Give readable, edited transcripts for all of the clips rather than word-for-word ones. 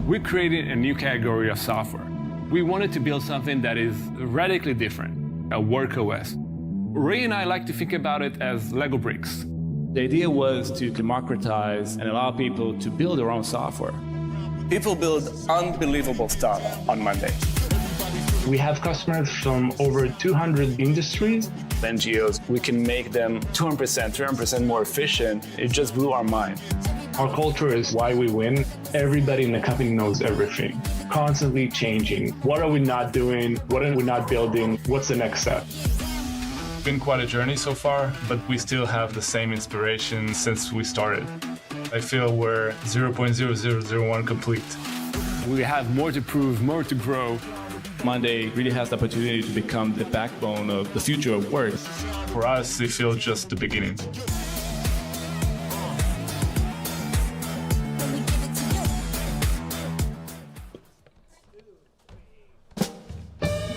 we're creating a new category of software. We wanted to build something that is radically different, a work OS. Ray and I like to think about it as Lego bricks. The idea was to democratize and allow people to build their own software. People build unbelievable stuff on Monday. We have customers from over 200 industries. NGOs, we can make them 200%, 300% more efficient. It just blew our mind. Our culture is why we win. Everybody in the company knows everything. Constantly changing. What are we not doing? What are we not building? What's the next step? It's been quite a journey so far, but we still have the same inspiration since we started. I feel we're 0.0001 complete. We have more to prove, more to grow. Monday really has the opportunity to become the backbone of the future of work. For us, it feels just the beginning.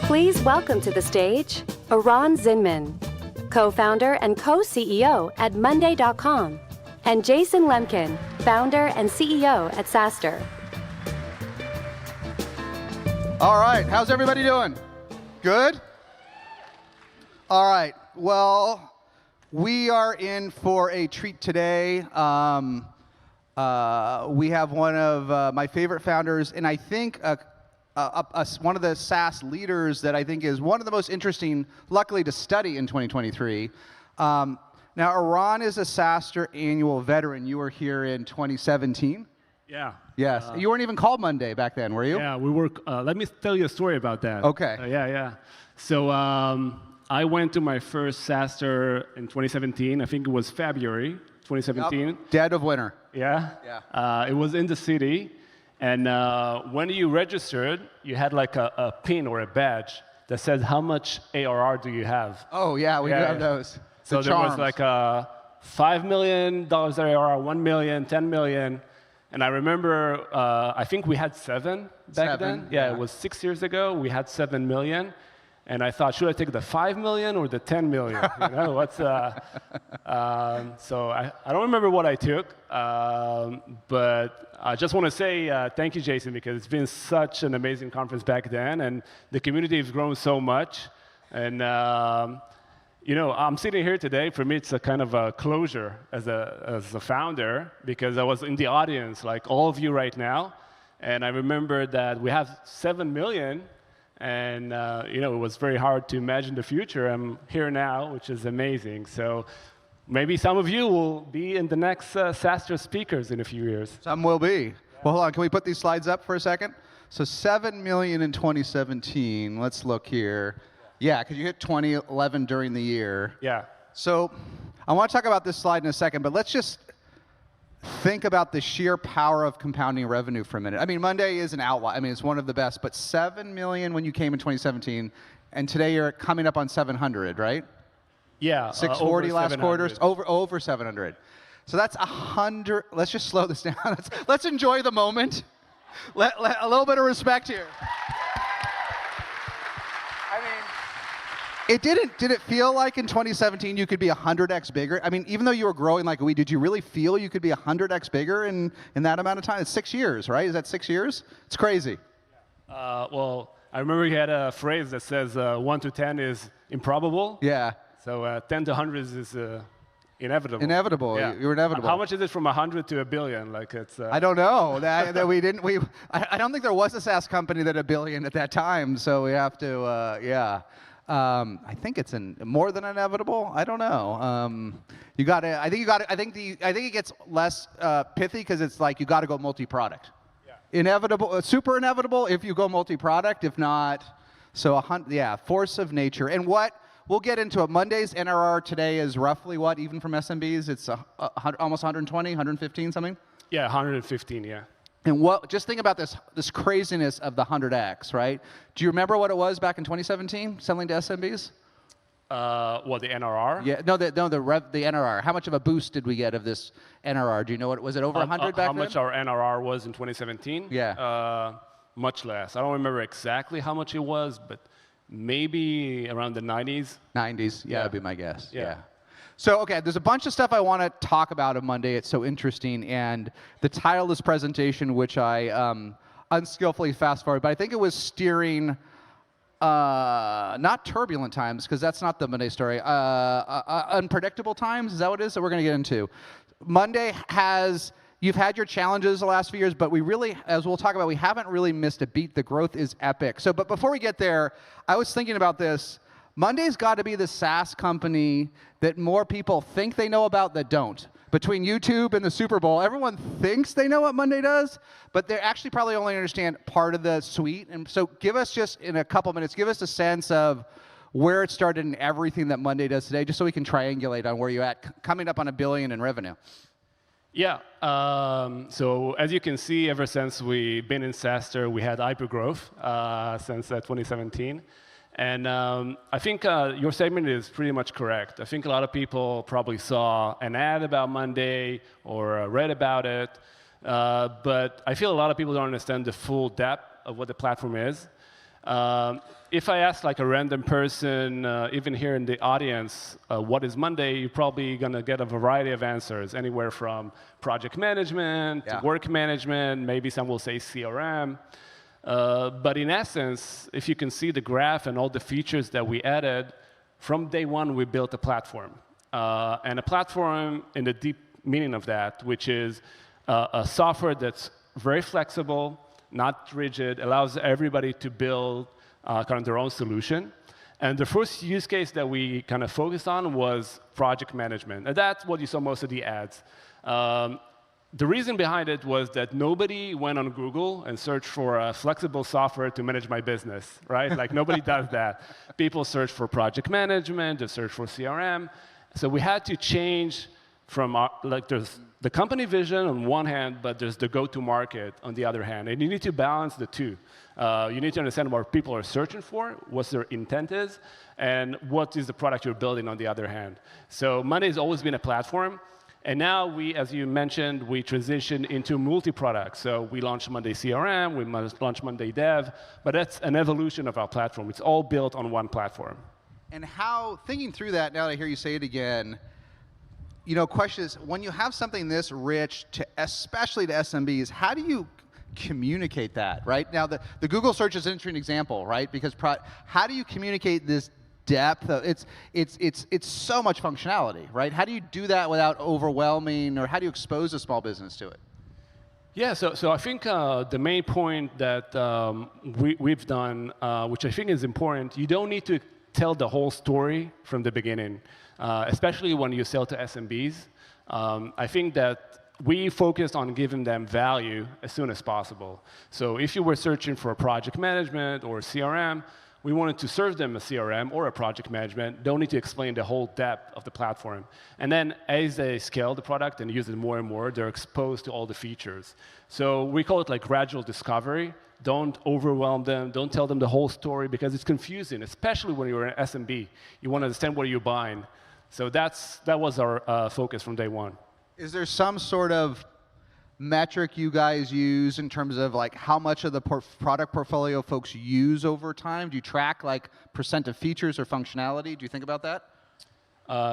Please welcome to the stage, Eran Zinman, co-founder and co-CEO at Monday.com, and Jason Lemkin, founder and CEO at SaaStr. All right, how's everybody doing? Good? All right, well, we are in for a treat today. We have one of my favorite founders, and I think one of the SaaS leaders that I think is one of the most interesting, luckily, to study in 2023. Now, Eran is a SaaStr annual veteran. You were here in 2017. Yeah. Yes. You weren't even called Monday back then, were you? Yeah, we were. Let me tell you a story about that. Okay. Yeah. So I went to my first SaaStr in 2017. I think it was February 2017. Yep. Dead of winter. Yeah? Yeah. It was in the city. And when you registered, you had like a pin or a badge that said how much ARR do you have. Oh, yeah, we do have those. So there was like $5 million ARR, 1 million, 10 million. And I remember, I think we had 7 back then. Yeah, it was 6 years ago. We had 7 million. And I thought, should I take the 5 million or the 10 million? You know, what's, so I don't remember what I took. But I just want to say thank you, Jason, because it's been such an amazing conference back then. And the community has grown so much. And you know, I'm sitting here today. For me, it's a kind of a closure as a founder, because I was in the audience, like all of you right now, and I remember that we have 7 million, and you know, it was very hard to imagine the future. I'm here now, which is amazing. So maybe some of you will be in the next SaaStr speakers in a few years. Some will be. Yeah. Well, hold on. Can we put these slides up for a second? So 7 million in 2017. Let's look here. Yeah, because you hit 2011 during the year. Yeah. So I want to talk about this slide in a second, but let's just think about the sheer power of compounding revenue for a minute. I mean, Monday is an outlier. I mean, it's one of the best, but 7 million when you came in 2017, and today you're coming up on 700, right? Yeah. 640 last quarter, over 700. So that's 100. Let's just slow this down. Let's enjoy the moment. A little bit of respect here. Did it feel like in 2017 you could be 100x bigger? I mean, even though you were growing like we, did you really feel you could be 100x bigger in that amount of time? It's 6 years, right? Is that 6 years? It's crazy. Well, I remember you had a phrase that says 1 to 10 is improbable. Yeah. So 10 to 100 is inevitable. Inevitable. Yeah. You're inevitable. How much is it from 100 to 1 billion? Like it's. I don't know. that we didn't. I don't think there was a SaaS company that had 1 billion at that time. So we have to. Yeah. I think it's more than inevitable. I don't know. You got to. I think you got. I think it gets less pithy because it's like you got to go multi-product. Yeah. Inevitable, super inevitable if you go multi-product. If not, so yeah, force of nature. And what we'll get into it. Monday's NRR today is roughly what, even from SMBs, it's almost 120, 115 something. Yeah, 115. Yeah. And just think about this craziness of the 100x, right? Do you remember what it was back in 2017, selling to SMBs? What, the NRR? Yeah, no, the NRR. How much of a boost did we get of this NRR? Do you know what, was it over 100 back then? How much our NRR was in 2017? Yeah. Much less. I don't remember exactly how much it was, but maybe around the 90s. 90s, yeah, that'd be my guess. Yeah. So, okay, there's a bunch of stuff I want to talk about on Monday. It's so interesting. And the title of this presentation, which I unskillfully fast forward, but I think it was steering not turbulent times, because that's not the Monday story. Unpredictable times, is that what it is that we're going to get into? Monday has, you've had your challenges the last few years, but we really, as we'll talk about, we haven't really missed a beat. The growth is epic. So, but before we get there, I was thinking about this. Monday's got to be the SaaS company that more people think they know about that don't. Between YouTube and the Super Bowl, everyone thinks they know what Monday does, but they actually probably only understand part of the suite. And so give us just, in a couple minutes, give us a sense of where it started and everything that Monday does today, just so we can triangulate on where you're at, coming up on $1 billion in revenue. Yeah, so as you can see, ever since we've been in SaaStr, we had hypergrowth since 2017. And I think your statement is pretty much correct. I think a lot of people probably saw an ad about Monday or read about it, but I feel a lot of people don't understand the full depth of what the platform is. If I ask like a random person, even here in the audience, what is Monday, you're probably going to get a variety of answers, anywhere from project management to work management, maybe some will say CRM. But in essence, if you can see the graph and all the features that we added, from day one, we built a platform. And a platform in the deep meaning of that, which is a software that's very flexible, not rigid, allows everybody to build kind of their own solution. And the first use case that we kind of focused on was project management. And that's what you saw most of the ads. The reason behind it was that nobody went on Google and searched for a flexible software to manage my business, right? Like, nobody does that. People search for project management, they search for CRM. So we had to change from, like, there's the company vision on one hand, but there's the go-to-market on the other hand. And you need to balance the two. You need to understand what people are searching for, what their intent is, and what is the product you're building on the other hand. So Monday has always been a platform. And now we, as you mentioned, we transitioned into multi-product. So we launched Monday CRM, we launched Monday Dev, but that's an evolution of our platform. It's all built on one platform. And how, thinking through that, now that I hear you say it again, you know, question is, when you have something this rich, especially to SMBs, how do you communicate that, right? Now, the Google search is an interesting example, right? Because how do you communicate this depth of, it's so much functionality, right? How do you do that without overwhelming, or how do you expose a small business to it? Yeah, so I think the main point that we've done, which I think is important, you don't need to tell the whole story from the beginning, especially when you sell to SMBs. I think that we focused on giving them value as soon as possible. So if you were searching for a project management or CRM, we wanted to serve them a CRM or a project management. Don't need to explain the whole depth of the platform. And then as they scale the product and use it more and more, they're exposed to all the features. So we call it like gradual discovery. Don't overwhelm them. Don't tell them the whole story, because it's confusing, especially when you're an SMB. You want to understand what you're buying. So that was our focus from day one. Is there some sort of metric you guys use in terms of like how much of the product portfolio folks use over time? Do you track like % of features or functionality? Do you think about that?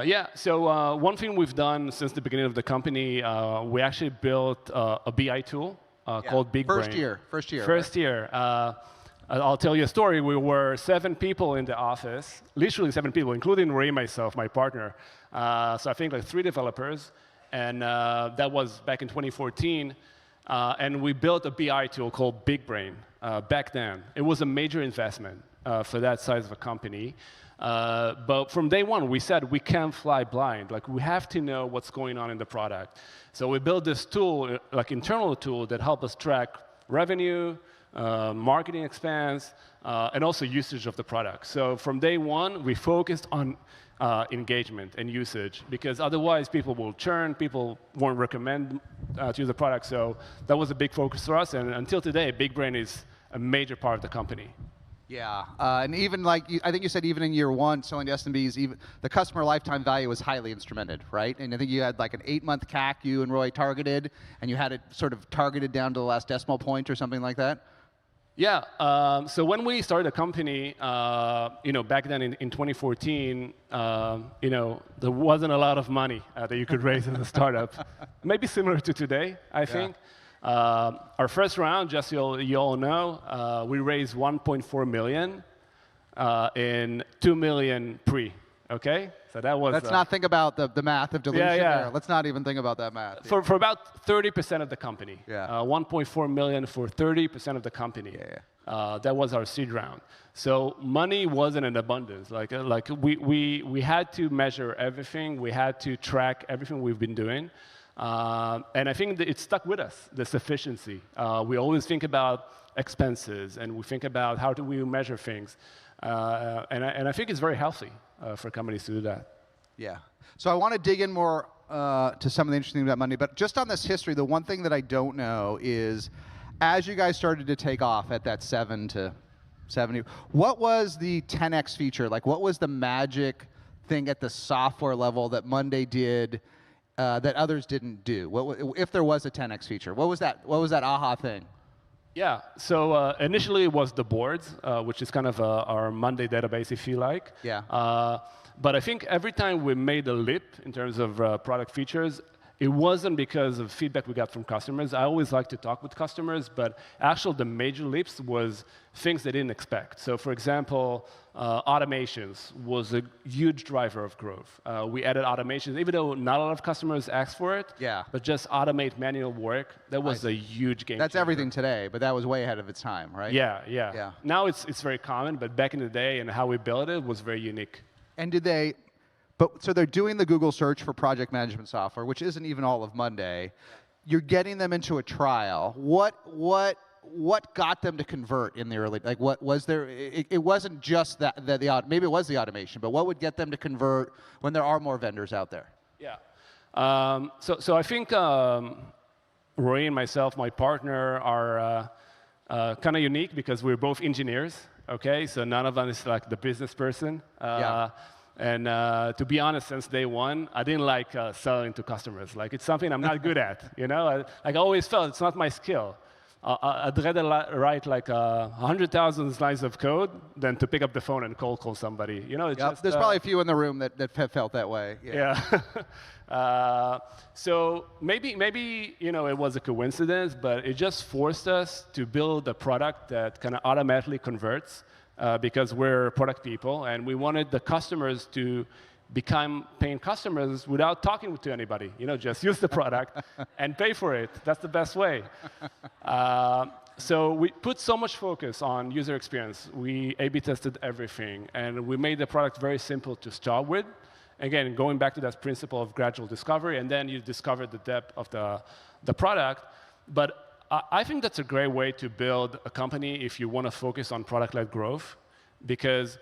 Yeah, so one thing we've done since the beginning of the company, we actually built a BI tool called Big Brain. First year. Right? I'll tell you a story. We were 7 people in the office, literally 7 people, including Ray, myself, my partner. So I think like 3 developers. And that was back in 2014. And we built a BI tool called Big Brain back then. It was a major investment for that size of a company. But from day one, we said we can't fly blind. Like, we have to know what's going on in the product. So we built this tool, like internal tool, that helped us track revenue, marketing expense, and also usage of the product. So from day one, we focused on engagement and usage, because otherwise people will churn, people won't recommend to use the product. So that was a big focus for us, and until today, Big Brain is a major part of the company. Yeah, and even like, I think you said even in year 1, selling to SMBs, even the customer lifetime value was highly instrumented, right? And I think you had like an 8-month CAC you and Roy targeted, and you had it sort of targeted down to the last decimal point or something like that? Yeah, so when we started the company, back then in 2014, there wasn't a lot of money that you could raise as a startup. Maybe similar to today, I think. Our first round, just so you all know, we raised 1.4 million in 2 million pre. Okay, so that was. Let's not think about the math of dilution yeah. there. Let's not even think about that math. For about 30% of the company. Yeah. 1.4 million for 30% of the company. That was our seed round. So money wasn't in abundance. Like we had to measure everything. We had to track everything we've been doing. And I think that it stuck with us, this efficiency. We always think about expenses, and we think about how do we measure things. And I think it's very healthy for companies to do that. Yeah. So I want to dig in more to some of the interesting things about Monday. But just on this history, the one thing that I don't know is, as you guys started to take off at that 7 to 70, what was the 10x feature? Like, what was the magic thing at the software level that Monday did that others didn't do? If there was a 10x feature, what was that aha thing? Yeah, so initially it was the boards, which is kind of our Monday database, if you like. Yeah. But I think every time we made a leap in terms of product features, it wasn't because of feedback we got from customers. I always like to talk with customers, but actually the major leaps was things they didn't expect. So for example, automations was a huge driver of growth. We added automations, even though not a lot of customers asked for it. Yeah. But just automate manual work, that was a huge game That's changer. everything today, but that was way ahead of its time, right? Yeah. Now it's very common, but back in the day and how we built it was very unique. And so they're doing the Google search for project management software, which isn't even all of Monday. You're getting them into a trial. What got them to convert in the early? Like, what was there? It wasn't just maybe it was the automation, but what would get them to convert when there are more vendors out there? Yeah. So I think Roy and myself, my partner, are kind of unique because we're both engineers. Okay, so none of us is like the business person. And to be honest, since day one, I didn't like selling to customers. Like, it's something I'm not good at. I always felt it's not my skill. I'd rather write like 100,000 lines of code than to pick up the phone and call somebody. There's probably a few in the room that have felt that way. Yeah. So maybe it was a coincidence, but it just forced us to build a product that kind of automatically converts because we're product people, and we wanted the customers to become paying customers without talking to anybody. Just use the product and pay for it. That's the best way. So we put so much focus on user experience. We A/B tested everything, and we made the product very simple to start with. Again, going back to that principle of gradual discovery, and then you discover the depth of the product. But I think that's a great way to build a company if you want to focus on product-led growth, because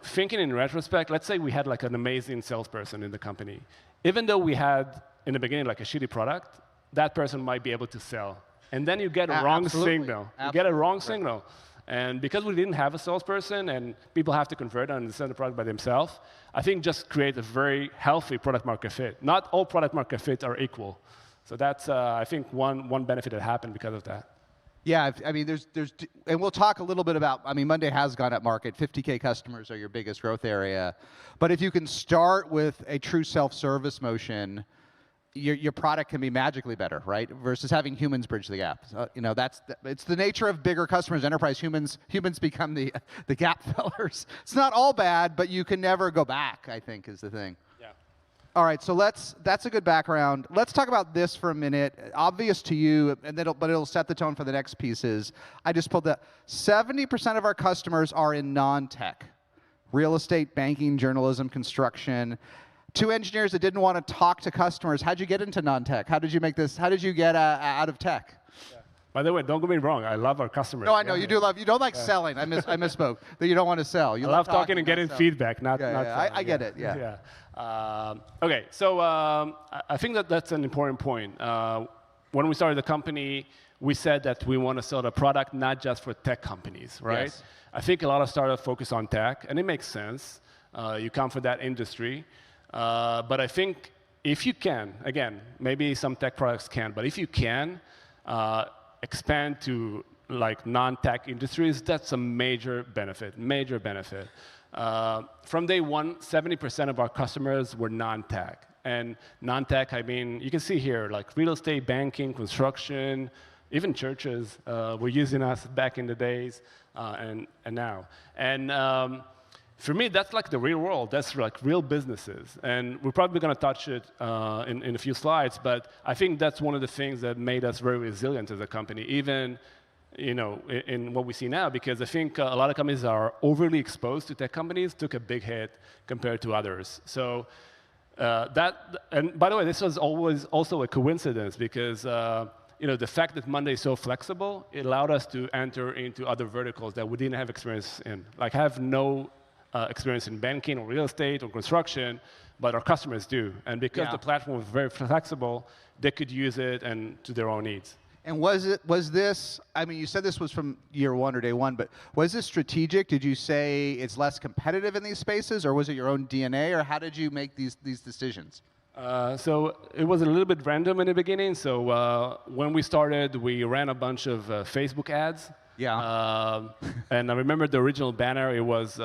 thinking in retrospect, let's say we had like an amazing salesperson in the company. Even though we had in the beginning like a shitty product, that person might be able to sell, and then you get a wrong signal. You get a wrong signal. And because we didn't have a salesperson and people have to convert and understand the product by themselves, I think just create a very healthy product market fit. Not all product market fits are equal. So that's, I think, one benefit that happened because of that. Yeah, I mean, and we'll talk a little bit about, Monday has gone up market. 50K customers are your biggest growth area. But if you can start with a true self-service motion, your product can be magically better, right? Versus having humans bridge the gap. It's the nature of bigger customers, enterprise. Humans become the gap fillers. It's not all bad, but you can never go back, I think, is the thing. Yeah. All right, so that's a good background. Let's talk about this for a minute. Obvious to you, but it'll set the tone for the next pieces. I just pulled that 70% of our customers are in non-tech. Real estate, banking, journalism, construction. Two engineers that didn't want to talk to customers. How'd you get into non-tech? How did you make this? How did you get out of tech? Yeah. By the way, don't get me wrong. I love our customers. No, I know you do love. You don't like selling. I misspoke. That you don't want to sell. You I love talking and getting feedback. Not. I get it. Yeah. Okay. So I think that's an important point. When we started the company, we said that we want to sell the product not just for tech companies, right? Yes. I think a lot of startups focus on tech, and it makes sense. You come from that industry. But I think if you can, again, maybe some tech products can, but if you can expand to like non-tech industries, that's a major benefit, From day one, 70% of our customers were non-tech. And non-tech, I mean, you can see here, like real estate, banking, construction, even churches were using us back in the days and now. And for me, that's like the real world. That's like real businesses. And we're probably going to touch it in a few slides, but I think that's one of the things that made us very resilient as a company, even in what we see now, because I think a lot of companies are overly exposed to tech companies, took a big hit compared to others. So and by the way, this was always also a coincidence because the fact that Monday is so flexible, it allowed us to enter into other verticals that we didn't have experience in. Like I have no experience in banking or real estate or construction, but our customers do. And because the platform was very flexible, they could use it and to their own needs. And was this, I mean, you said this was from year one or day one, but was this strategic? Did you say it's less competitive in these spaces, or was it your own DNA, or how did you make these decisions? So it was a little bit random in the beginning. So when we started, we ran a bunch of Facebook ads. Yeah. And I remember the original banner, it was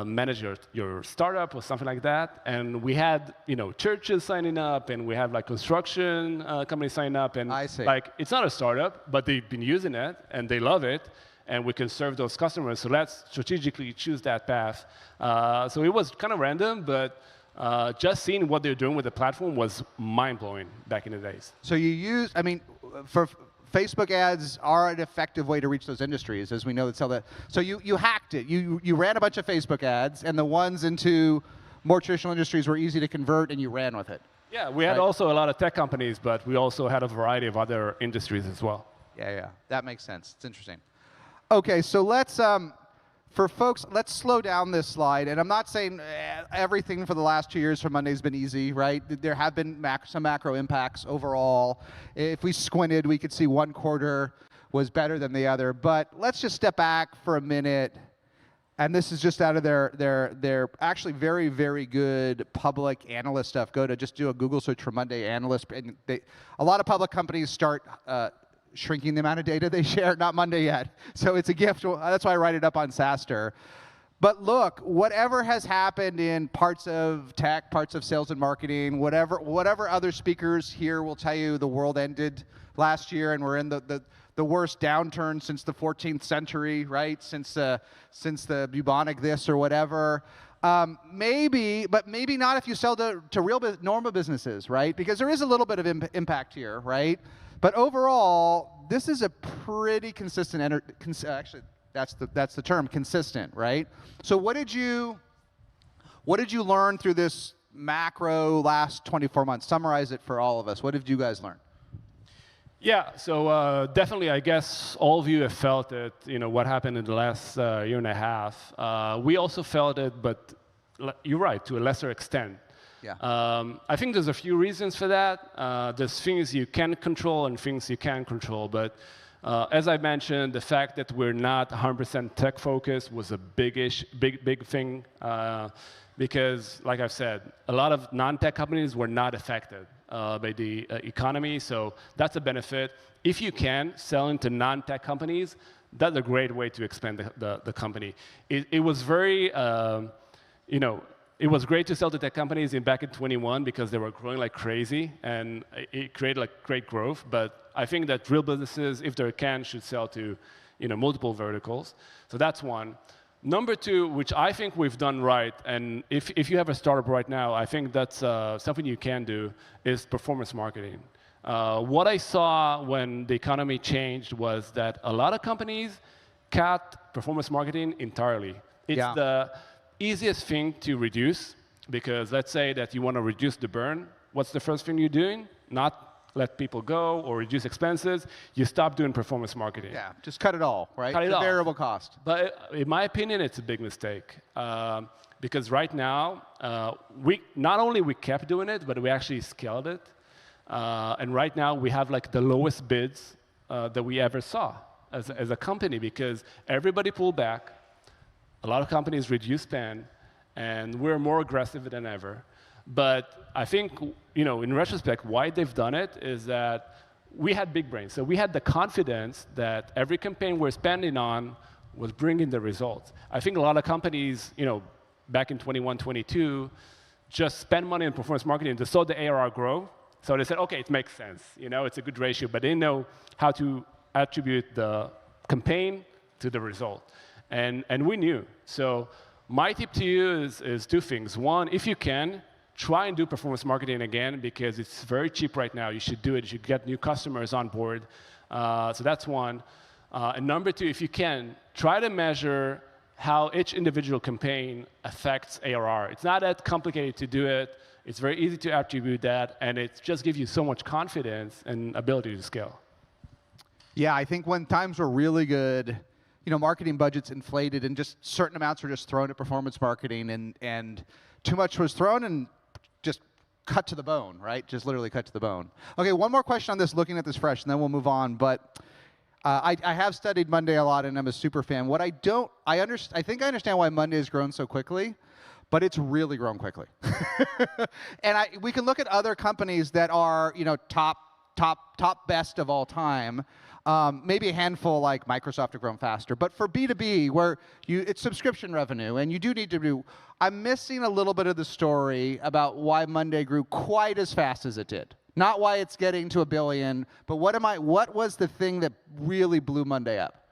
manage your startup or something like that. And we had churches signing up, and we have like construction companies signing up. And I see. Like it's not a startup, but they've been using it and they love it. And we can serve those customers. So let's strategically choose that path. So it was kind of random, but just seeing what they're doing with the platform was mind-blowing back in the days. So you use, I mean, for Facebook ads are an effective way to reach those industries, as we know that sell that. So you hacked it. You ran a bunch of Facebook ads, and the ones into more traditional industries were easy to convert, and you ran with it. Yeah, we had also a lot of tech companies, but we also had a variety of other industries as well. Yeah, that makes sense. It's interesting. Okay, so let's for folks, let's slow down this slide. And I'm not saying everything for the last 2 years for Monday's been easy, right? There have been some macro impacts overall. If we squinted, we could see one quarter was better than the other. But let's just step back for a minute. And this is just out of their actually very, very good public analyst stuff. Just do a Google search for Monday analyst. And a lot of public companies start shrinking the amount of data they share, not Monday yet. So it's a gift. That's why I write it up on SaaStr. But look, whatever has happened in parts of tech, parts of sales and marketing, whatever other speakers here will tell you, the world ended last year and we're in the worst downturn since the 14th century, right? Since the bubonic this or whatever. Maybe, but maybe not if you sell to real normal businesses, right? Because there is a little bit of impact here, right? But overall, this is a pretty consistent, actually, that's the term, consistent, right? So what did you learn through this macro last 24 months? Summarize it for all of us. What did you guys learn? Yeah, so definitely, I guess all of you have felt it, what happened in the last year and a half. We also felt it, but you're right, to a lesser extent. Yeah. I think there's a few reasons for that. There's things you can control and things you can't control. But as I mentioned, the fact that we're not 100% tech focused was a big thing. Because, like I've said, a lot of non-tech companies were not affected by the economy. So that's a benefit. If you can sell into non-tech companies, that's a great way to expand the company. It was very, it was great to sell to tech companies back in 21 because they were growing like crazy and it created like great growth. But I think that real businesses, if they can, should sell to multiple verticals. So that's one. Number two, which I think we've done right, and if you have a startup right now, I think that's something you can do, is performance marketing. What I saw when the economy changed was that a lot of companies cut performance marketing entirely. It's the easiest thing to reduce, because let's say that you want to reduce the burn. What's the first thing you're doing? Not let people go or reduce expenses. You stop doing performance marketing. Yeah, just cut it all, right? Cut it the off. Variable cost. But in my opinion, it's a big mistake. Because right now, we not only we kept doing it, but we actually scaled it. And right now, we have like the lowest bids that we ever saw as a company, because everybody pulled back. A lot of companies reduced spend, and we're more aggressive than ever. But I think, in retrospect, why they've done it is that we had big brains. So we had the confidence that every campaign we're spending on was bringing the results. I think a lot of companies, back in 21, 22, just spend money on performance marketing. They saw the ARR grow, so they said, okay, it makes sense. It's a good ratio, but they didn't know how to attribute the campaign to the result. And we knew. So my tip to you is two things. One, if you can, try and do performance marketing again, because it's very cheap right now. You should do it. You should get new customers on board. So that's one. And number two, if you can, try to measure how each individual campaign affects ARR. It's not that complicated to do it. It's very easy to attribute that, and it just gives you so much confidence and ability to scale. Yeah, I think when times were really good, marketing budgets inflated, and just certain amounts were just thrown at performance marketing, and too much was thrown and just cut to the bone, right? Just literally cut to the bone. Okay, one more question on this, looking at this fresh, and then we'll move on. But I have studied Monday a lot, and I'm a super fan. What I think I understand why Monday has grown so quickly, but it's really grown quickly. And we can look at other companies that are, top best of all time. Maybe a handful like Microsoft have grown faster. But for B2B, where it's subscription revenue, and you do need to do, I'm missing a little bit of the story about why Monday grew quite as fast as it did. Not why it's getting to $1 billion, but what was the thing that really blew Monday up?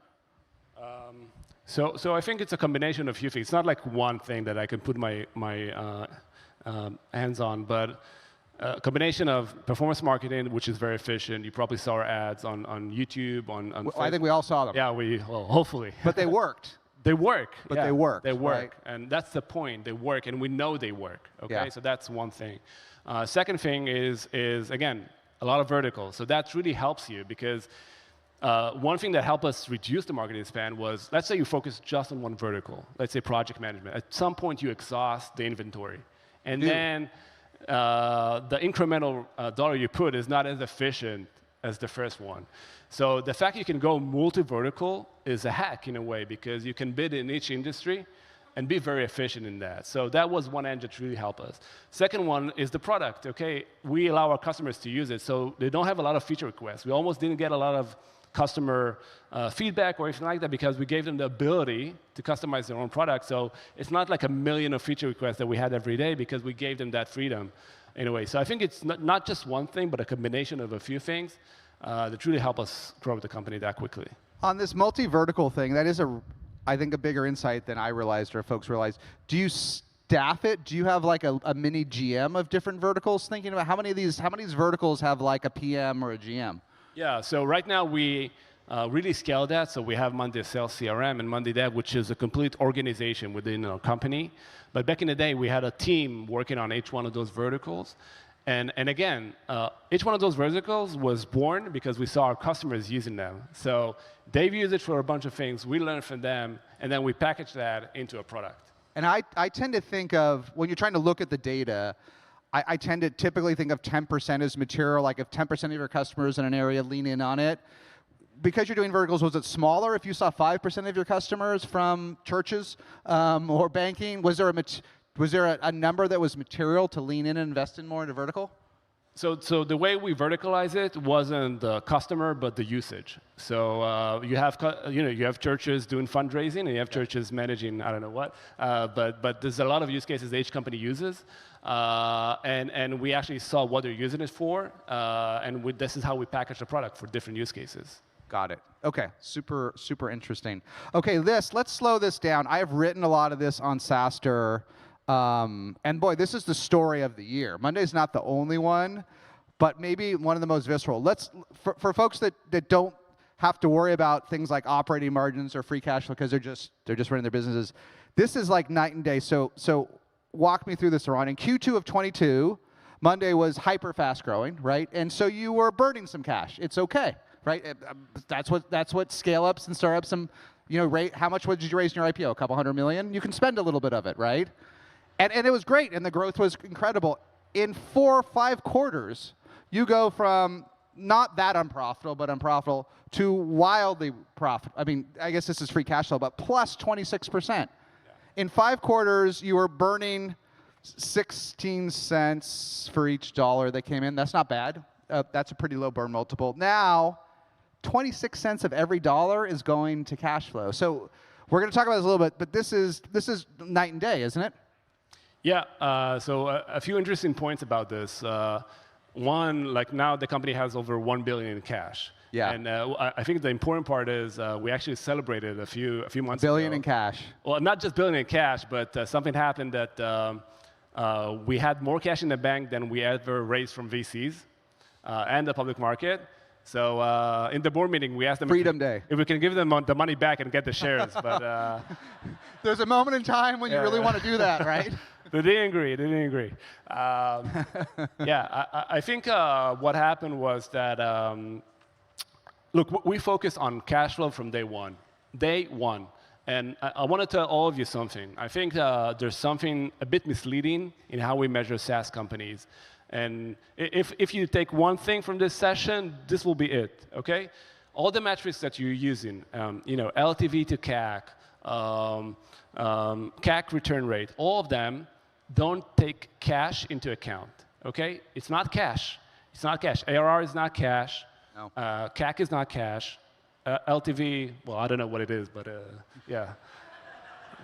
So I think it's a combination of a few things. It's not like one thing that I can put my hands on, but a combination of performance marketing, which is very efficient. You probably saw our ads on YouTube, on well, I think we all saw them. Yeah, hopefully. But they worked. They work. But they work. They work. Right? And that's the point. They work, and we know they work. Okay, Yeah. so that's one thing. Second thing is, again, a lot of verticals. So that really helps you, because one thing that helped us reduce the marketing spend was, let's say you focus just on one vertical. Let's say project management. At some point, you exhaust the inventory. And then the incremental dollar you put is not as efficient as the first one. So the fact you can go multi-vertical is a hack in a way, because you can bid in each industry and be very efficient in that. So that was one end that really helped us. Second one is the product. Okay, we allow our customers to use it, so they don't have a lot of feature requests. We almost didn't get a lot of customer feedback or anything like that, because we gave them the ability to customize their own product. So it's not like 1 million of feature requests that we had every day, because we gave them that freedom in a way. So I think it's not just one thing, but a combination of a few things that really help us grow the company that quickly. On this multi-vertical thing, that is I think a bigger insight than I realized or folks realized. Do you staff it? Do you have like a mini GM of different verticals? Thinking about how many of these verticals have like a PM or a GM? Yeah, so right now we really scale that. So we have Monday Sales CRM and Monday Dev, which is a complete organization within our company. But back in the day, we had a team working on each one of those verticals. And again, each one of those verticals was born because we saw our customers using them. So they've used it for a bunch of things. We learned from them, and then we package that into a product. And I tend to think of, when you're trying to look at the data, I tend to typically think of 10% as material. Like if 10% of your customers in an area lean in on it, because you're doing verticals, was it smaller if you saw 5% of your customers from churches or banking? Was there a number that was material to lean in and invest in more into vertical? So the way we verticalize it wasn't the customer, but the usage. So you have churches doing fundraising, and you have churches managing I don't know what. But there's a lot of use cases that each company uses, and we actually saw what they're using it for, and this is how we package the product for different use cases. Got it. Okay, super interesting. Okay, let's slow this down. I have written a lot of this on SaaStr. And boy, this is the story of the year. Monday's not the only one, but maybe one of the most visceral. For folks that don't have to worry about things like operating margins or free cash flow because they're just running their businesses, this is like night and day. So walk me through this, Eran. In Q2 of 22, Monday was hyper fast growing, right? And so you were burning some cash. It's okay, right? That's what scale ups and startups and how much did you raise in your IPO? A couple $100 million? You can spend a little bit of it, right? And it was great, and the growth was incredible. In 4 or 5 quarters, you go from not that unprofitable, but unprofitable, to wildly profitable. I mean, I guess this is free cash flow, but plus 26%. Yeah. In 5 quarters, you were burning 16 cents for each dollar that came in. That's not bad. That's a pretty low burn multiple. Now, 26 cents of every dollar is going to cash flow. So we're going to talk about this a little bit, but this is night and day, isn't it? Yeah, so a few interesting points about this. One, like now the company has over 1 billion in cash. Yeah. And I think the important part is we actually celebrated a few months ago. Billion in cash. Well, not just billion in cash, but something happened that we had more cash in the bank than we ever raised from VCs and the public market. So in the board meeting, we asked them Freedom Day. If we can give them the money back and get the shares. But there's a moment in time when you really want to do that, right? They didn't agree. They didn't agree. Yeah, I think what happened was that, look, we focused on cash flow from day one. Day one. And I want to tell all of you something. I think there's something a bit misleading in how we measure SaaS companies. And if you take one thing from this session, this will be it, okay? All the metrics that you're using, LTV to CAC, CAC return rate, all of them don't take cash into account, okay? It's not cash. It's not cash. ARR is not cash. No. CAC is not cash. LTV, well, I don't know what it is, but yeah.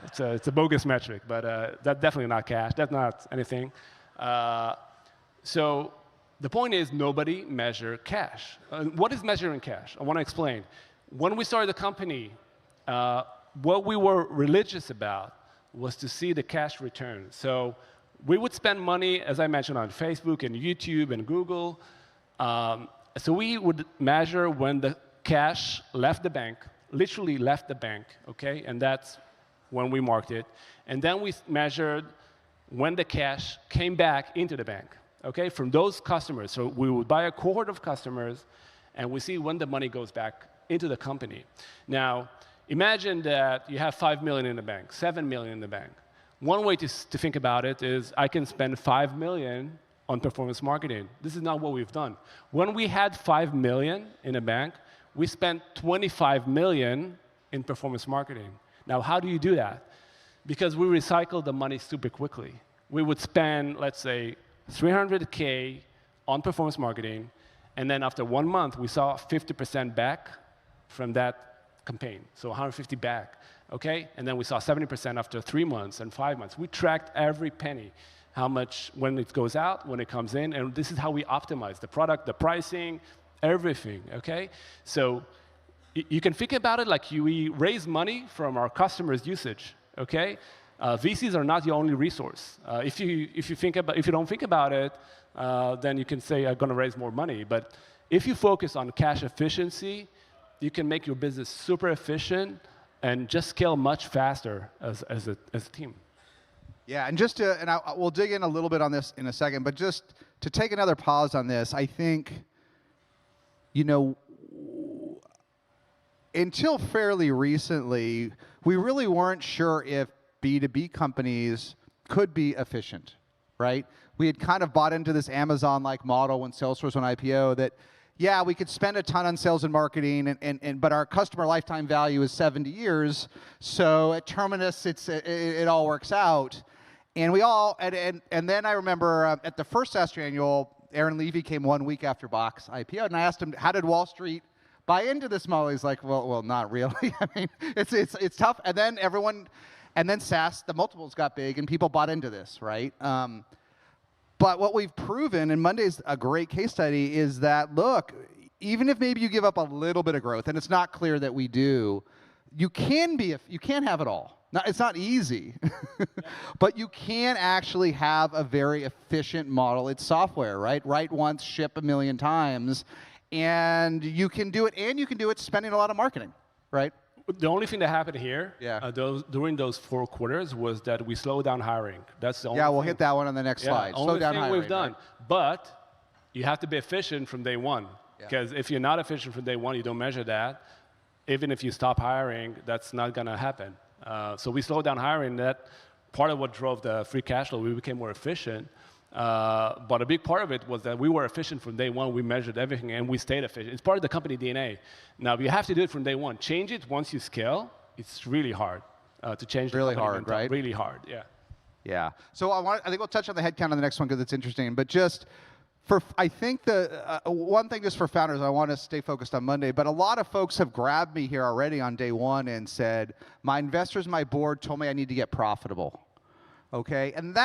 It's a bogus metric, but that's definitely not cash. That's not anything. So the point is nobody measure cash. What is measuring cash? I want to explain. When we started the company, what we were religious about was to see the cash return. So we would spend money, as I mentioned, on Facebook and YouTube and Google. So we would measure when the cash left the bank, literally left the bank, okay? And that's when we marked it. And then we measured when the cash came back into the bank, okay, from those customers. So we would buy a cohort of customers, and we see when the money goes back into the company. Now, imagine that you have 5 million in the bank, 7 million in the bank. One way to think about it is I can spend 5 million on performance marketing. This is not what we've done. When we had 5 million in the bank, we spent 25 million in performance marketing. Now, how do you do that? Because we recycle the money super quickly. We would spend, let's say, 300K on performance marketing, and then after 1 month, we saw 50% back from that campaign, so 150 back, okay? And then we saw 70% after 3 months and 5 months. We tracked every penny, how much when it goes out, when it comes in, and this is how we optimize the product, the pricing, everything, okay? So you can think about it like we raise money from our customers' usage, okay? VCs are not the only resource. If you don't think about it, then you can say I'm going to raise more money. But if you focus on cash efficiency, you can make your business super efficient and just scale much faster as a team. Yeah, and we'll dig in a little bit on this in a second, but just to take another pause on this, I think, until fairly recently, we really weren't sure if B2B companies could be efficient, right? We had kind of bought into this Amazon-like model when Salesforce went IPO that, yeah, we could spend a ton on sales and marketing, but our customer lifetime value is 70 years, so at Terminus, it all works out. And then I remember at the first SaaStr Annual, Aaron Levy came 1 week after Box IPO, and I asked him, how did Wall Street buy into this model? He's like, well, not really. I mean, it's tough. And then SaaS, the multiples got big, and people bought into this, right? But what we've proven, and Monday's a great case study, is that, look, even if maybe you give up a little bit of growth, and it's not clear that we do, you can't have it all. It's not easy, but you can actually have a very efficient model. It's software, right? Write once, ship 1 million times, and you can do it spending a lot of marketing, right? The only thing that happened here Yeah. During those 4 quarters was that we slowed down hiring. That's the only Yeah, we'll thing. hit that one on the next slide. Only Slow down thing hiring, we've done. right? But you have to be efficient from day one. Because if you're not efficient from day one, you don't measure that. Even if you stop hiring, that's not going to happen. So we slowed down hiring. That part of what drove the free cash flow. We became more efficient. But a big part of it was that we were efficient from day one. We measured everything, and we stayed efficient. It's part of the company DNA. Now, you have to do it from day one. Change it once you scale. It's really hard to change. Really the hard, right? Really hard, yeah. Yeah. So I think we'll touch on the headcount on the next one because it's interesting. But just I think the one thing just for founders, I want to stay focused on Monday, but a lot of folks have grabbed me here already on day one and said, my investors, my board told me I need to get profitable. Okay, and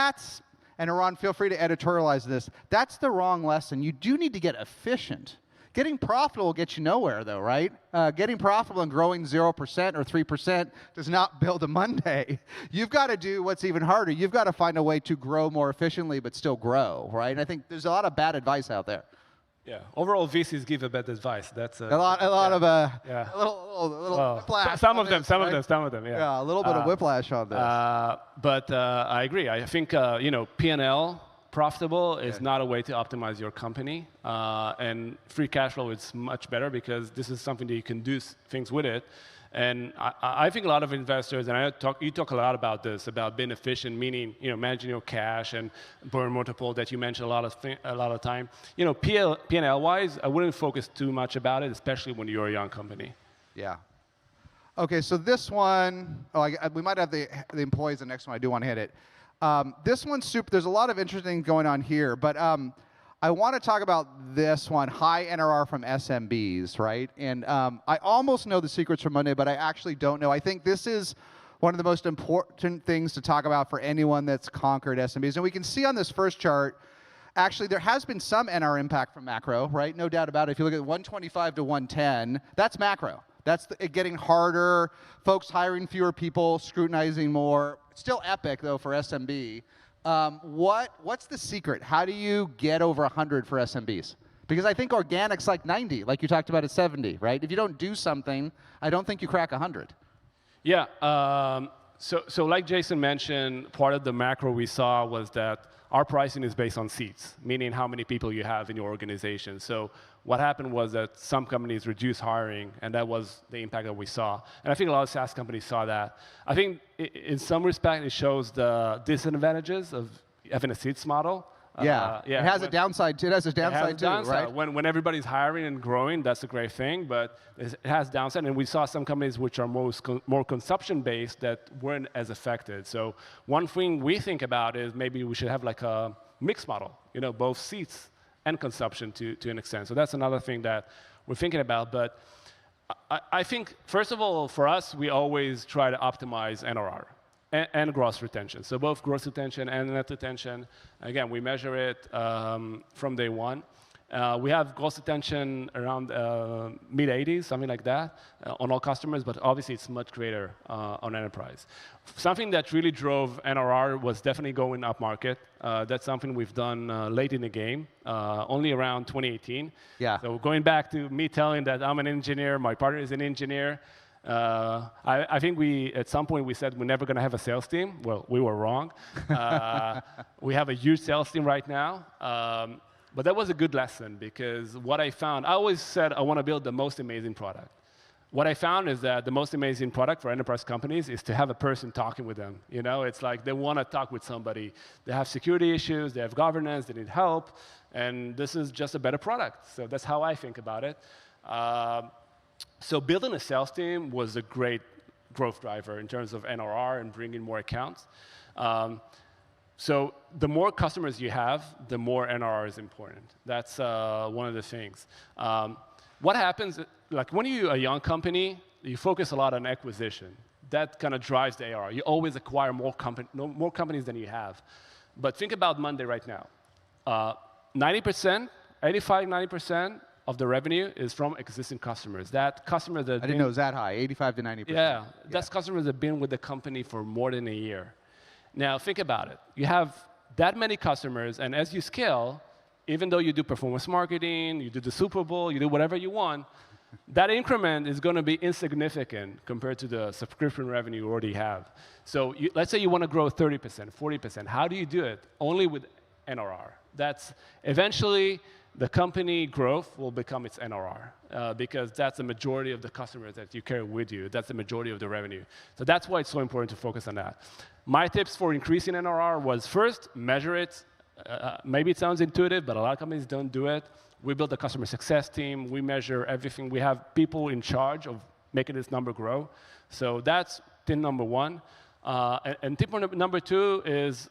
Eran, feel free to editorialize this. That's the wrong lesson. You do need to get efficient. Getting profitable will get you nowhere, though, right? Getting profitable and growing 0% or 3% does not build a Monday. You've got to do what's even harder. You've got to find a way to grow more efficiently but still grow, right? And I think there's a lot of bad advice out there. Yeah, overall VCs give a bad advice. That's a lot of yeah. a little whiplash. Some of them, yeah. Yeah, a little bit of whiplash on this. But I agree. I think P&L profitable is not a way to optimize your company, and free cash flow is much better because this is something that you can do things with it. And I think a lot of investors, and you talk a lot about this, about being efficient, meaning managing your cash and burn multiple that you mentioned a lot of time. P&L wise, I wouldn't focus too much about it, especially when you're a young company. Yeah. Okay, so this one, we might have the employees. The next one, I do want to hit it. This one's super. There's a lot of interesting going on here, but I want to talk about this one, high NRR from SMBs, right? And I almost know the secrets from Monday, but I actually don't know. I think this is one of the most important things to talk about for anyone that's conquered SMBs. And we can see on this first chart, actually, there has been some NRR impact from macro, right? No doubt about it. If you look at 125 to 110, that's macro. That's it getting harder, folks hiring fewer people, scrutinizing more. Still epic, though, for SMB. What's the secret? How do you get over 100 for SMBs? Because I think organic's like 90, like you talked about at 70, right? If you don't do something, I don't think you crack 100. Yeah. So like Jason mentioned, part of the macro we saw was that our pricing is based on seats, meaning how many people you have in your organization. So what happened was that some companies reduced hiring, and that was the impact that we saw. And I think a lot of SaaS companies saw that. I think in some respect, it shows the disadvantages of having a seats model. Yeah. It has a downside too. It has a downside too, right? When everybody's hiring and growing, that's a great thing, but it has downside. And we saw some companies which are more consumption-based that weren't as affected. So one thing we think about is maybe we should have like a mixed model, both seats and consumption to an extent. So that's another thing that we're thinking about. But I think, first of all, for us, we always try to optimize NRR. And gross retention. So both gross retention and net retention. Again, we measure it from day one. We have gross retention around mid-80s, something like that, on all customers, but obviously it's much greater on enterprise. Something that really drove NRR was definitely going up market. That's something we've done late in the game, only around 2018. Yeah. So going back to me telling that I'm an engineer, my partner is an engineer, I think at some point we said we're never going to have a sales team. Well, we were wrong. We have a huge sales team right now. But that was a good lesson because what I found, I always said I want to build the most amazing product. What I found is that the most amazing product for enterprise companies is to have a person talking with them. It's like they want to talk with somebody. They have security issues, they have governance, they need help, and this is just a better product. So that's how I think about it. So building a sales team was a great growth driver in terms of NRR and bringing more accounts. So the more customers you have, the more NRR is important. That's one of the things. What happens, like when you're a young company, you focus a lot on acquisition. That kind of drives the ARR. You always acquire more companies than you have. But think about Monday right now. 90%, 85, 90%, of the revenue is from existing customers. That customers that I didn't know it was that high, 85 to 90%. Yeah, that's customers that have been with the company for more than a year. Now think about it. You have that many customers, and as you scale, even though you do performance marketing, you do the Super Bowl, you do whatever you want, that increment is going to be insignificant compared to the subscription revenue you already have. So let's say you want to grow 30%, 40%. How do you do it? Only with NRR. That's eventually the company growth will become its NRR because that's the majority of the customers that you carry with you. That's the majority of the revenue. So that's why it's so important to focus on that. My tips for increasing NRR was first, measure it. Maybe it sounds intuitive, but a lot of companies don't do it. We built a customer success team. We measure everything. We have people in charge of making this number grow. So that's tip number one. And tip number two is,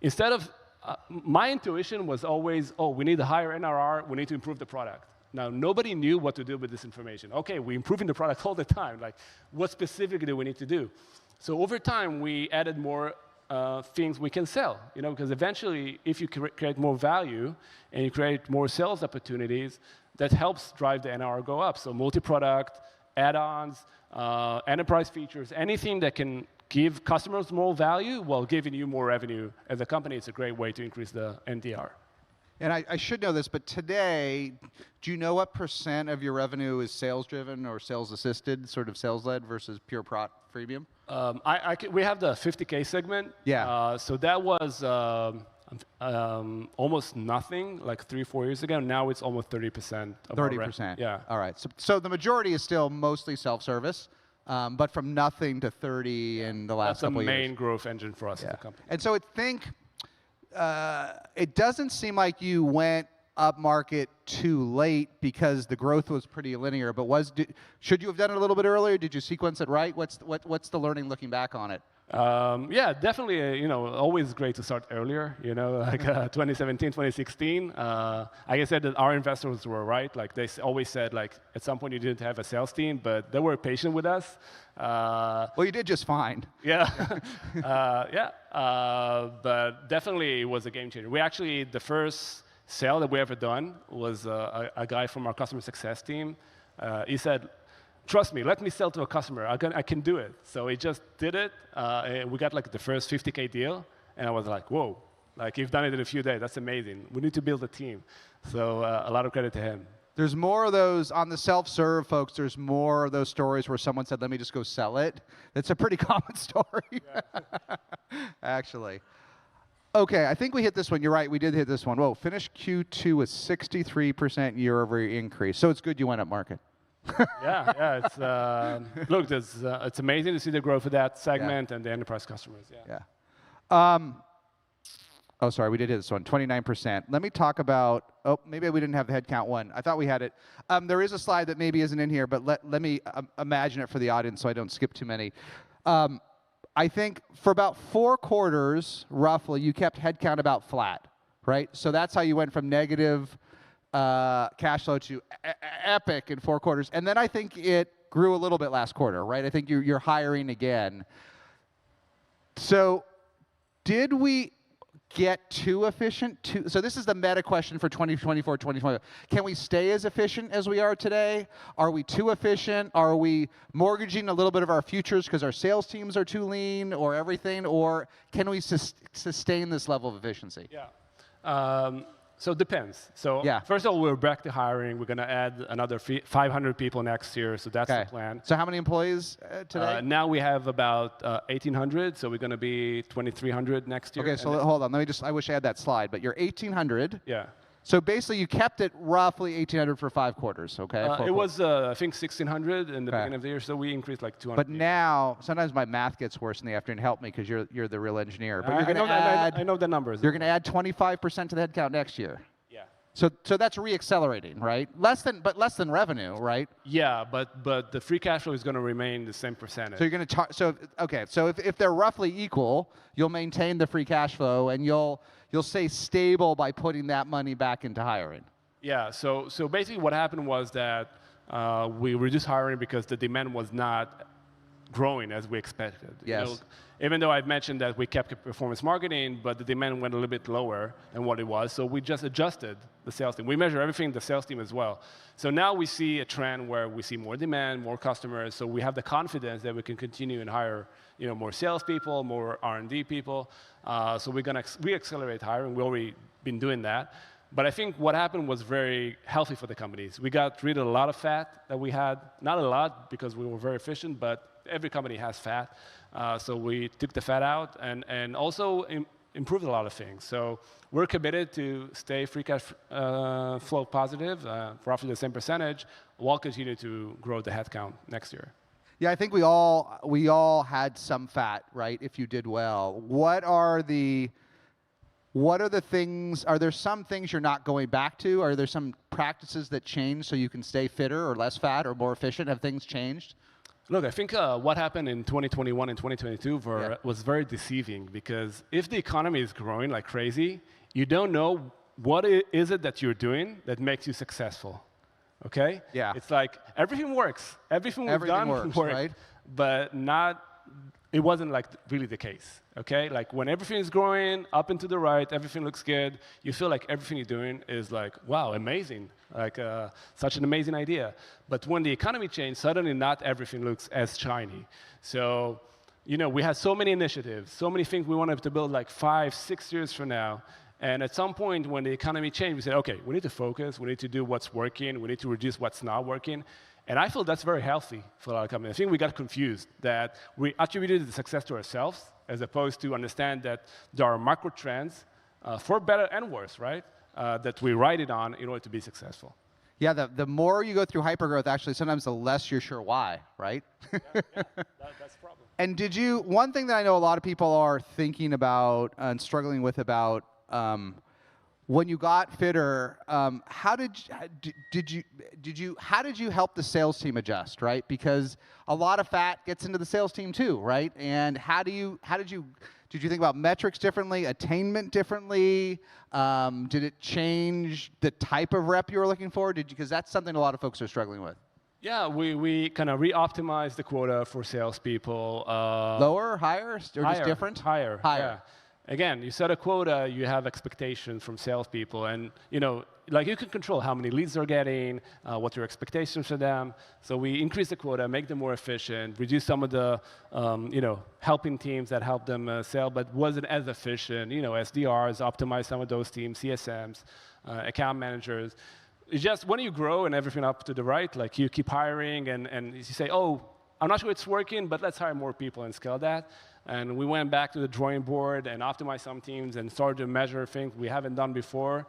instead of my intuition was always, we need a higher NRR, we need to improve the product. Now, nobody knew what to do with this information. Okay, we're improving the product all the time. Like, what specifically do we need to do? So over time, we added more things we can sell. Because eventually, if you create more value and you create more sales opportunities, that helps drive the NRR go up. So multi-product, add-ons, enterprise features, anything that can give customers more value while giving you more revenue as a company, it's a great way to increase the NDR. And I should know this, but today, do you know what % of your revenue is sales-driven or sales-assisted, sort of sales-led versus pure freemium? We have the 50K segment. Yeah. So that was almost nothing, like 3-4 years ago. Now it's almost 30% of our 30%. Yeah. All right. So the majority is still mostly self-service, but from nothing to 30 in the last couple of years. That's the main growth engine for us as a company. And so it doesn't seem like you went up market too late because the growth was pretty linear. But should you have done it a little bit earlier? Did you sequence it right? What's the learning looking back on it? Yeah, definitely. Always great to start earlier. Like 2017, 2016. Like I said, that our investors were right. Like they always said, like at some point you didn't have a sales team, but they were patient with us. Well, you did just fine. Yeah, but definitely it was a game changer. We actually, the first sale that we ever done was a guy from our customer success team. He said, "Trust me, let me sell to a customer. I can do it." So he just did it. And we got like the first 50K deal, and I was like, "Whoa! Like you've done it in a few days. That's amazing. We need to build a team." So a lot of credit to him. There's more of those on the self-serve, folks. There's more of those stories where someone said, "Let me just go sell it." It's a pretty common story, actually. Okay, I think we hit this one. You're right, we did hit this one. Whoa, finished Q2 with 63% year-over-year increase. So it's good you went up market. Yeah. It's look, it's amazing to see the growth of that segment and the enterprise customers. Yeah. Oh, sorry, we did hit this one. 29%. Let me talk about. Oh, maybe we didn't have the headcount one. I thought we had it. There is a slide that maybe isn't in here, but let me imagine it for the audience so I don't skip too many. I think for about 4 quarters, roughly, you kept headcount about flat, right? So that's how you went from negative cash flow to epic in 4 quarters. And then I think it grew a little bit last quarter, right? I think you're hiring again. So did we get too efficient? So this is the meta question for 2024, 2025. Can we stay as efficient as we are today? Are we too efficient? Are we mortgaging a little bit of our futures because our sales teams are too lean or everything? Or can we sustain this level of efficiency? Yeah. So it depends. So first of all, we're back to hiring. We're going to add another 500 people next year. So that's the plan. So how many employees today? Now we have about 1,800. So we're going to be 2,300 next year. Okay, so hold on. I wish I had that slide. But you're 1,800. Yeah. So basically, you kept it roughly 1,800 for 5 quarters, okay? It was, I think, 1,600 in the beginning of the year, so we increased like 200. But now, sometimes my math gets worse in the afternoon. Help me, because you're the real engineer. But I know the numbers. You're going to add 25% to the headcount next year. Yeah. So that's re-accelerating, right? Less than revenue, right? Yeah, but the free cash flow is going to remain the same percentage. So you're going to so if they're roughly equal, you'll maintain the free cash flow, and you'll stay stable by putting that money back into hiring. Yeah, so basically what happened was that we reduced hiring because the demand was not growing as we expected. Yes. Even though I've mentioned that we kept performance marketing, but the demand went a little bit lower than what it was, so we just adjusted the sales team. We measure everything, the sales team as well. So now we see a trend where we see more demand, more customers, so we have the confidence that we can continue and hire more salespeople, more R&D people. So we're going to re-accelerate hiring. We've already been doing that. But I think what happened was very healthy for the companies. We got rid of a lot of fat that we had. Not a lot, because we were very efficient, but every company has fat. So we took the fat out and also improved a lot of things. So we're committed to stay free cash flow positive, roughly the same percentage, while continuing to grow the headcount next year. Yeah, I think we all had some fat, right, if you did well. What are the things, are there some things you're not going back to? Are there some practices that change so you can stay fitter or less fat or more efficient? Have things changed? Look, I think what happened in 2021 and 2022 was very deceiving, because if the economy is growing like crazy, you don't know what is it that you're doing that makes you successful. Okay? Yeah. It's like everything works. Everything we've done works, works, right? but not it wasn't like really the case, okay? Like when everything is growing up and to the right, everything looks good, you feel like everything you're doing is like, wow, amazing, like such an amazing idea. But when the economy changed, suddenly not everything looks as shiny. So, you know, we had so many initiatives, so many things we wanted to build like 5, 6 years from now. And at some point when the economy changed, we said, okay, we need to focus, we need to do what's working, we need to reduce what's not working. And I feel that's very healthy for a lot of companies. I think we got confused that we attributed the success to ourselves as opposed to understand that there are macro trends, for better and worse, right, that we ride it on in order to be successful. Yeah, the more you go through hypergrowth, actually, sometimes the less you're sure why, right? That's the problem. And one thing that I know a lot of people are thinking about and struggling with about when you got Fitter, how did you help the sales team adjust, right? Because a lot of fat gets into the sales team too, right? And did you think about metrics differently, attainment differently? Did it change the type of rep you were looking for? Because that's something a lot of folks are struggling with. Yeah, we kind of re-optimized the quota for salespeople. Lower, higher, or just different? Higher. Higher. Yeah. Again, you set a quota, you have expectations from salespeople, and you know, like you can control how many leads they're getting, what your expectations for them. So we increase the quota, make them more efficient, reduce some of the, you know, helping teams that help them sell, but wasn't as efficient. You know, SDRs, optimize some of those teams, CSMs, account managers. It's just when you grow and everything up to the right, like you keep hiring, and you say, oh, I'm not sure it's working, but let's hire more people and scale that. And we went back to the drawing board and optimized some teams and started to measure things we haven't done before.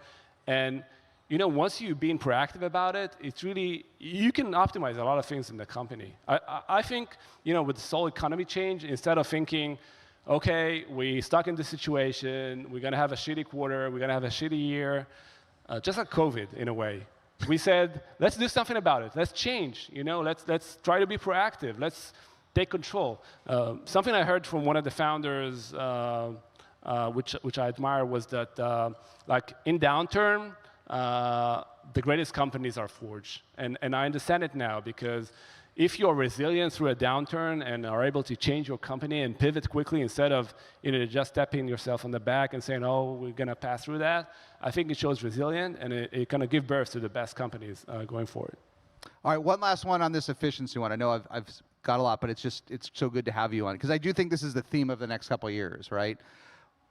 And you know, once you're being proactive about it, it's really, you can optimize a lot of things in the company. I think, you know, with this whole economy change, instead of thinking, okay, we're stuck in this situation, we're going to have a shitty quarter, we're going to have a shitty year, just like COVID in a way. We said, let's do something about it. Let's change, you know, let's try to be proactive. Let's take control. Something I heard from one of the founders, which I admire, was that like in downturn, the greatest companies are forged. And I understand it now, because if you're resilient through a downturn and are able to change your company and pivot quickly instead of, you know, just stepping yourself on the back and saying, oh, we're going to pass through that, I think it shows resilient, and it kind of gives birth to the best companies going forward. All right, one last one on this efficiency one. I know I've got a lot, but it's so good to have you on, because I do think this is the theme of the next couple of years, right?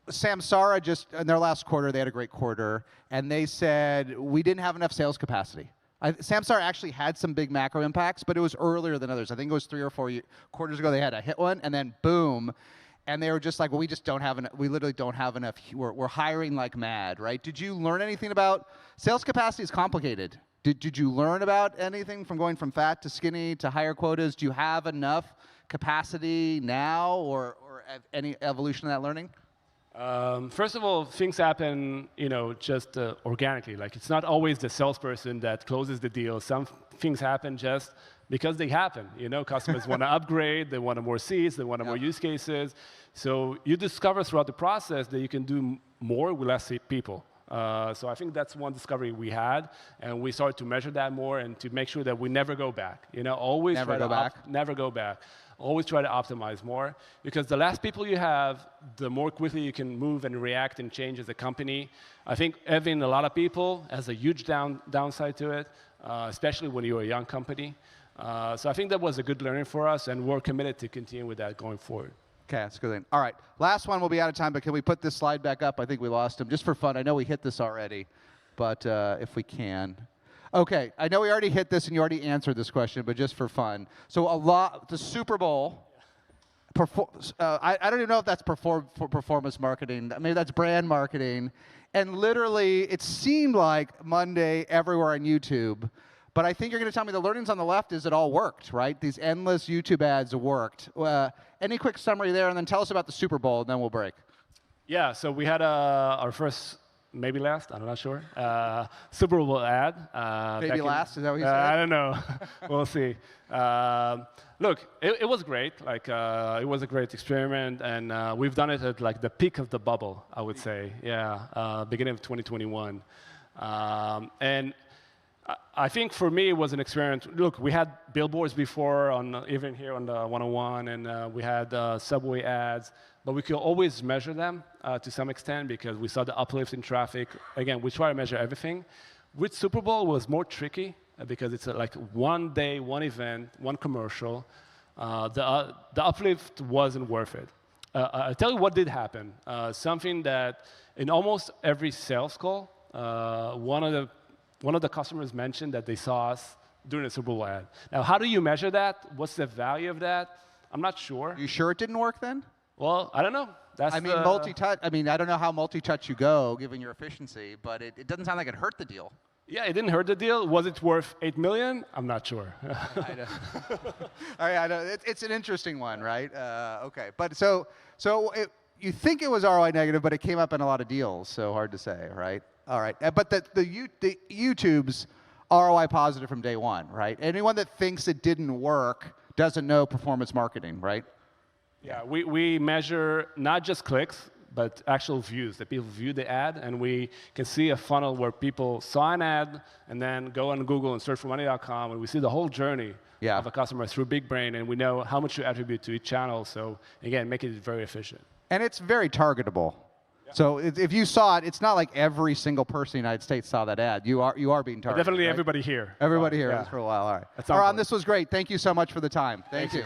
Samsara just, in their last quarter, they had a great quarter, and they said, we didn't have enough sales capacity. Samsara actually had some big macro impacts, but it was earlier than others. I think it was 3 or 4 quarters ago they had a hit one, and then boom, and they were just like, well, we just don't have enough. We literally don't have enough. We're hiring like mad, right? Did you learn anything about sales capacity? Is complicated. Did you learn about anything from going from fat to skinny to higher quotas? Do you have enough capacity now, or any evolution of that learning? First of all, things happen, you know, just organically. Like, it's not always the salesperson that closes the deal. Some things happen just because they happen. You know, customers want to upgrade, they want more seats, they want more use cases. So you discover throughout the process that you can do more with less people. So I think that's one discovery we had, and we started to measure that more and to make sure that we never go back. You know, always never go back. Never go back. Always try to optimize more, because the less people you have, the more quickly you can move and react and change as a company. I think having a lot of people has a huge downside to it, especially when you're a young company. So I think that was a good learning for us, and we're committed to continue with that going forward. Okay, that's a good thing. All right, last one. We'll be out of time, but can we put this slide back up? I think we lost him, just for fun. I know we hit this already, but if we can. Okay, I know we already hit this and you already answered this question, but just for fun. So the Super Bowl, I don't even know if that's performance marketing. Maybe that's brand marketing. And literally, it seemed like Monday everywhere on YouTube. But I think you're going to tell me the learnings on the left is it all worked, right? These endless YouTube ads worked. Any quick summary there, and then tell us about the Super Bowl, and then we'll break. Yeah, so we had our first, maybe last, I'm not sure, Super Bowl ad. Maybe last, is that what you said? I don't know. We'll see. Look, it was great. Like, it was a great experiment, and we've done it at like the peak of the bubble, I would say. Yeah, beginning of 2021. And I think for me it was an experience. Look, we had billboards before, even here on the 101, and we had subway ads, but we could always measure them to some extent because we saw the uplift in traffic. Again, we try to measure everything. With Super Bowl, it was more tricky because it's like one day, one event, one commercial. The uplift wasn't worth it. I'll tell you what did happen. Something that in almost every sales call, one of the customers mentioned that they saw us during a Super Bowl ad. Now, how do you measure that? What's the value of that? I'm not sure. You sure it didn't work then? Well, I don't know. I mean, multi-touch. I mean, I don't know how multi-touch you go, given your efficiency, but it doesn't sound like it hurt the deal. Yeah, it didn't hurt the deal. Was it worth $8 million? I'm not sure. I know. All right, I know. It's an interesting one, right? Okay, but you think it was ROI negative, but it came up in a lot of deals, so hard to say, right? All right, but the YouTube's ROI positive from day one, right? Anyone that thinks it didn't work doesn't know performance marketing, right? Yeah, we measure not just clicks, but actual views, that people view the ad, and we can see a funnel where people saw an ad and then go on Google and search for money.com, and we see the whole journey of a customer through Big Brain, and we know how much to attribute to each channel. So again, make it very efficient. And it's very targetable. So if you saw it, it's not like every single person in the United States saw that ad. You are being targeted. Definitely right? everybody here. Everybody here for a while. All right. Eran, this was great. Thank you so much for the time. Thank you.